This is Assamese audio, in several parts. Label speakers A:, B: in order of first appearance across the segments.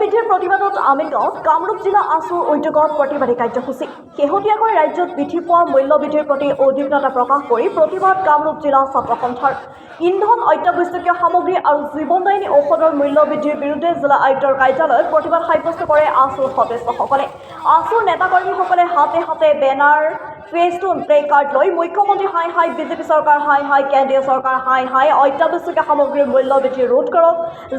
A: বৃদ্ধিৰ প্ৰতিবাদত আমিনগাঁৱত কামৰূপ জিলা আছুৰ উদ্যোগত প্ৰতিবাদী কাৰ্যসূচী। শেহতীয়াকৈ ৰাজ্যত বৃদ্ধি পোৱা মূল্য বৃদ্ধিৰ প্ৰতি উদ্বিগ্নতা প্ৰকাশ কৰি প্ৰতিবাদ কামৰূপ জিলা ছাত্ৰ সন্থাৰ। ইন্ধন, অত্যাৱশ্যকীয় সামগ্ৰী আৰু জীৱনদায়িনী ঔষধৰ মূল্য বৃদ্ধিৰ বিৰুদ্ধে জিলা আয়ুক্তৰ কাৰ্যালয়ত প্ৰতিবাদ সাব্যস্ত কৰে আছুৰ সদস্যসকলে। আছুৰ নেতাকৰ্মীসকলে হাতে হাতে বেনাৰ, ফেষ্টুন, প্লে কাৰ্ড লৈ মুখ্যমন্ত্ৰী হাই হাই, বিজেপি চৰকাৰ হাই হাই, কেন্দ্ৰীয় চৰকাৰ হাই হাই, অত্যাৱশ্যকীয় সামগ্ৰীৰ মূল্য বৃদ্ধি ৰোধ কৰক,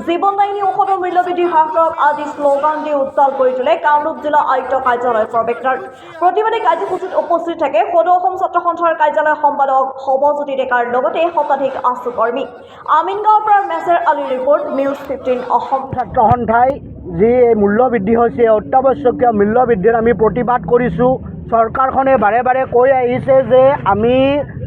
A: জীৱনদায়িনী ঔষধৰ মূল্য বৃদ্ধি হ্ৰাস কৰক আদি শ্লোগান দি উত্তাল কৰি তোলে কামৰূপ জিলা আয়ুক্ত কাৰ্যালয়ৰ প্ৰৱেশদ্বাৰ। প্ৰতিবাদী কাৰ্যসূচীত উপস্থিত থাকে সদৌ অসম ছাত্ৰ সন্থাৰ কাৰ্যালয় সম্পাদক সবজ্যোতি ডেকাৰ লগতে শতাধিক আছু কৰ্মী। আমিনগাঁৱৰ পৰা মেছেৰ আলী ৰিপৰ্ট, নিউজ 15 অসম।
B: ছাত্ৰ সন্থাই যি মূল্য বৃদ্ধি হৈছে, অত্যাৱশ্যকীয় মূল্য বৃদ্ধিৰ আমি প্ৰতিবাদ কৰিছোঁ। চৰকাৰখনে বাৰে বাৰে কৈ আহিছে যে আমি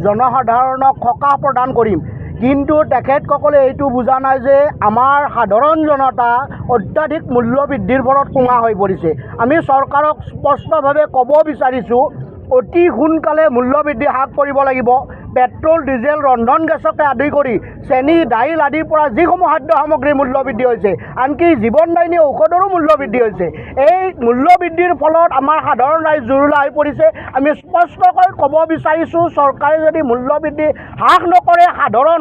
B: জনসাধাৰণক সকাহ প্ৰদান কৰিম, কিন্তু তেখেতসকলে এইটো বুজা নাই যে আমাৰ সাধাৰণ জনতা অত্যাধিক মূল্য বৃদ্ধিৰ ফলত কোঙা হৈ পৰিছে। আমি চৰকাৰক স্পষ্টভাৱে ক'ব বিচাৰিছোঁ, অতি সোনকালে মূল্য বৃদ্ধি হ্ৰাস কৰিব লাগিব। পেট্ৰল, ডিজেল, ৰন্ধন গেছকে আদি কৰি চেনি, দাইল আদিৰ পৰা যিসমূহ খাদ্য সামগ্ৰীৰ মূল্য বৃদ্ধি হৈছে, আনকি জীৱনদায়িনী ঔষধৰো মূল্য বৃদ্ধি হৈছে। এই মূল্য বৃদ্ধিৰ ফলত আমাৰ সাধাৰণ ৰাইজ জুৰুলা হৈ পৰিছে। আমি স্পষ্টকৈ ক'ব বিচাৰিছোঁ, চৰকাৰে যদি মূল্য বৃদ্ধি হ্ৰাস নকৰে,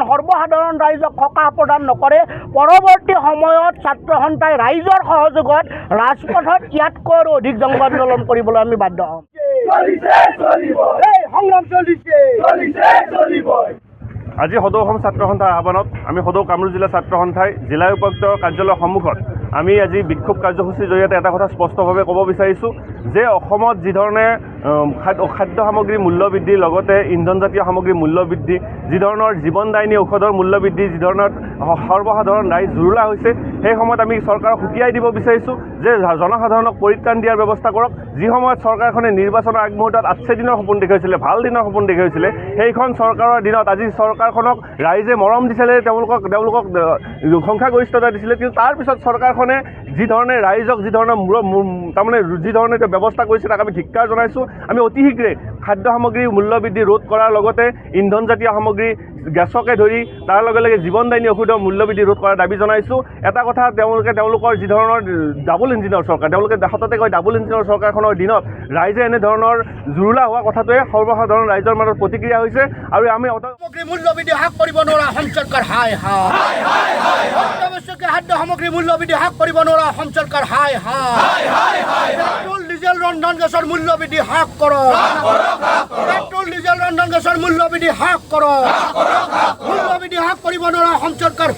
B: সৰ্বসাধাৰণ ৰাইজক সকাহ প্ৰদান নকৰে, পৰৱৰ্তী সময়ত ছাত্ৰ সন্থাই ৰাইজৰ সহযোগত ৰাজপথত ইয়াতকৈ আৰু অধিক জংগ আন্দোলন কৰিবলৈ আমি বাধ্য হ'ম। সংগ্ৰাম চলিছে।
C: আজি সদৌ অসম ছাত্ৰ সন্থাৰ আহ্বানত আমি সদৌ কামৰূপ জিলা ছাত্ৰ সন্থাই জিলা উপায়ুক্তৰ কাৰ্যালয়ৰ সন্মুখত আমি আজি বিক্ষোভ কাৰ্যসূচীৰ জৰিয়তে এটা কথা স্পষ্টভাৱে ক'ব বিচাৰিছোঁ যে অসমত যিধৰণে খাদ্য সামগ্ৰীৰ মূল্য বৃদ্ধিৰ লগতে ইন্ধনজাতীয় সামগ্ৰীৰ মূল্য বৃদ্ধি, যিধৰণৰ জীৱনদায়িনী ঔষধৰ মূল্য বৃদ্ধি, যিধৰণৰ সৰ্বসাধাৰণ ৰাইজ জুৰুলা হৈছে, সেই সময়ত আমি চৰকাৰক সকীয়াই দিব বিচাৰিছোঁ যে জনসাধাৰণক পৰিত্ৰাণ দিয়াৰ ব্যৱস্থা কৰক। যি সময়ত চৰকাৰখনে নিৰ্বাচনৰ আগমুহূৰ্তত 8 দিনৰ সপোন দেখুৱাইছিলে, ভাল দিনৰ সপোন দেখুৱাইছিলে, সেইখন চৰকাৰৰ দিনত আজি চৰকাৰখনক ৰাইজে মৰম দিছিলে, তেওঁলোকক সংখ্যাগৰিষ্ঠতা দিছিলে, কিন্তু তাৰপিছত চৰকাৰখনে যিধৰণে ৰাইজক যিধৰণে ব্যৱস্থা কৰিছে তাক আমি ধিক্কাৰ জনাইছোঁ। আমি অতি শীঘ্ৰে খাদ্য সামগ্ৰীৰ মূল্য বৃদ্ধি ৰোধ কৰাৰ লগতে ইন্ধনজাতীয় সামগ্ৰী, গেছকে ধৰি তাৰ লগে লগে জীৱনদায়িনী ঔষধৰ মূল্য বৃদ্ধি ৰোধ কৰাৰ দাবী জনাইছোঁ। এটা কথা, তেওঁলোকৰ যিধৰণৰ ডাবল ইঞ্জিনৰ চৰকাৰ, তেওঁলোকে সততে কয় ডাবল ইঞ্জিনৰ চৰকাৰখনৰ দিনত ৰাইজে এনেধৰণৰ জুৰুলা হোৱা কথাটোৱে সৰ্বসাধাৰণ ৰাইজৰ মাজত প্ৰতিক্ৰিয়া হৈছে। আৰু আমি
B: মূল্য বৃদ্ধি হ্ৰাস কৰিব নোৱাৰা অসম চৰকাৰ হাই হাই, অত্যাৱশ্যকীয় খাদ্য সামগ্ৰীৰ মূল্য বৃদ্ধি হ্ৰাস কৰিব নোৱাৰা অসম চৰকাৰ হাই হাই, পেট্ৰল, ডিজেল, ৰন্ধন গেছৰ মূল্য বৃদ্ধি হ্ৰাস কৰক, পেট্ৰল, ডিজেল, ৰন্ধন গেছৰ মূল্য বৃদ্ধি হ্ৰাস কৰক, মূল্য বৃদ্ধি হ্ৰাস কৰিব নোৱাৰা অসম চৰকাৰ